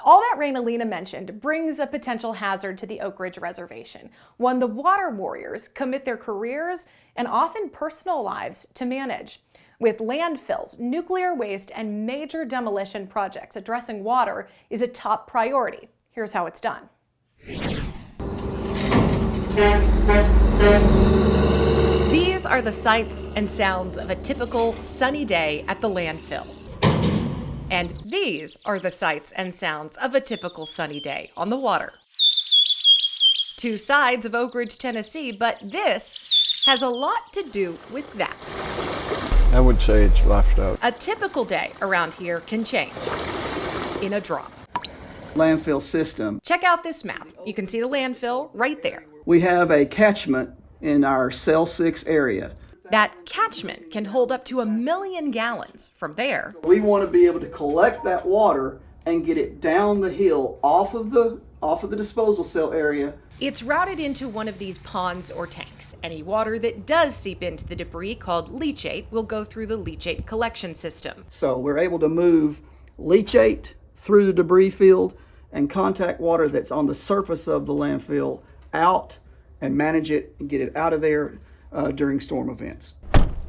All that rain Alina mentioned brings a potential hazard to the Oak Ridge Reservation, one the water warriors commit their careers and often personal lives to manage. With landfills, nuclear waste, and major demolition projects, addressing water is a top priority. Here's how it's done. These are the sights and sounds of a typical sunny day at the landfill. And these are the sights and sounds of a typical sunny day on the water. Two sides of Oak Ridge, Tennessee, but this has a lot to do with that. I would say it's lifestyle. A typical day around here can change in a drop. Landfill system. Check out this map. You can see the landfill right there. We have a catchment in our Cell 6 area. That catchment can hold up to 1 million gallons. From there, We want to be able to collect that water and get it down the hill off of the disposal cell area. it's routed into one of these ponds or tanks. Any water that does seep into the debris, called leachate, will go through the leachate collection system. So we're able to move leachate through the debris field and contact water that's on the surface of the landfill out and manage it and get it out of there during storm events.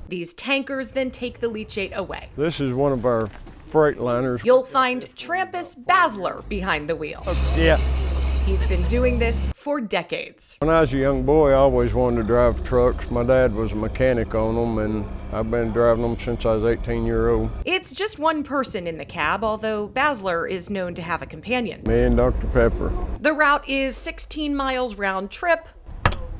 These tankers then take the leachate away. This is one of our freight liners. You'll find Trampus Basler behind the wheel. Yeah. He's been doing this for decades. When I was a young boy, I always wanted to drive trucks. My dad was a mechanic on them, and I've been driving them since I was 18-year-old. It's just one person in the cab, although Basler is known to have a companion. Me and Dr. Pepper. The route is 16 miles round trip.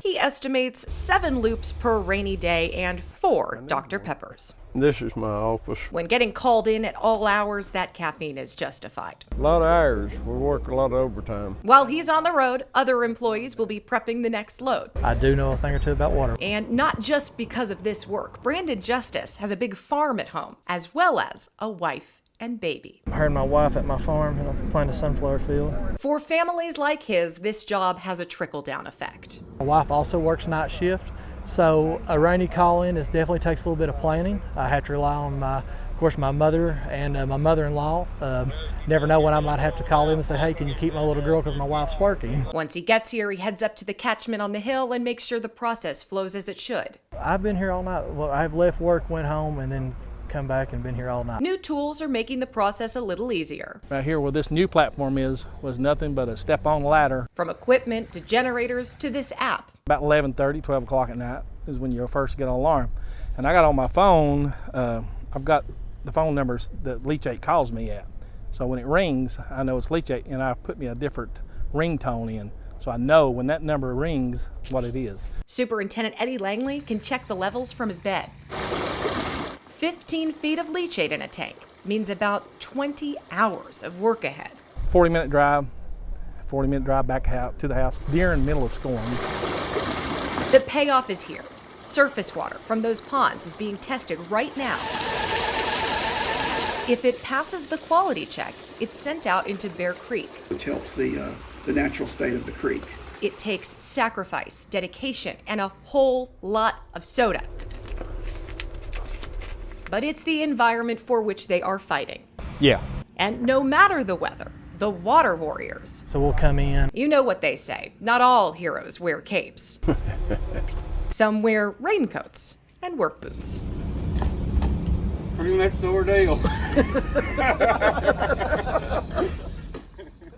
He estimates 7 loops per rainy day and 4 Dr. Peppers. This is my office. When getting called in at all hours, that caffeine is justified. A lot of hours. We work a lot of overtime. While he's on the road, other employees will be prepping the next load. I do know a thing or two about water. And not just because of this work, Brandon Justice has a big farm at home, as well as a wife and baby. I heard my wife at my farm and I'm planting a sunflower field. For families like his, this job has a trickle-down effect. My wife also works night shift, so a rainy call-in definitely takes a little bit of planning. I have to rely on of course, my mother and my mother-in-law. Never know when I might have to call them and say, hey, can you keep my little girl because my wife's working? Once he gets here, he heads up to the catchment on the hill and makes sure the process flows as it should. I've been here all night. Well, I've left work, went home, and then come back and been here all night. New tools are making the process a little easier. Right here where this new platform was nothing but a step-on ladder. From equipment to generators to this app. About 11:30, 12 o'clock at night is when you first get an alarm. And I got on my phone, I've got the phone numbers that leachate calls me at. So when it rings, I know it's leachate, and I put me a different ringtone in. So I know when that number rings what it is. Superintendent Eddie Langley can check the levels from his bed. 15 feet of leachate in a tank means about 20 hours of work ahead. 40-minute drive back out to the house during the middle of storm. The payoff is here. Surface water from those ponds is being tested right now. If it passes the quality check, it's sent out into Bear Creek. Which helps the natural state of the creek. It takes sacrifice, dedication, and a whole lot of soda. But it's the environment for which they are fighting. Yeah. And no matter the weather, the water warriors. So we'll come in. You know what they say, not all heroes wear capes. Some wear raincoats and work boots. Pretty much the ordeal.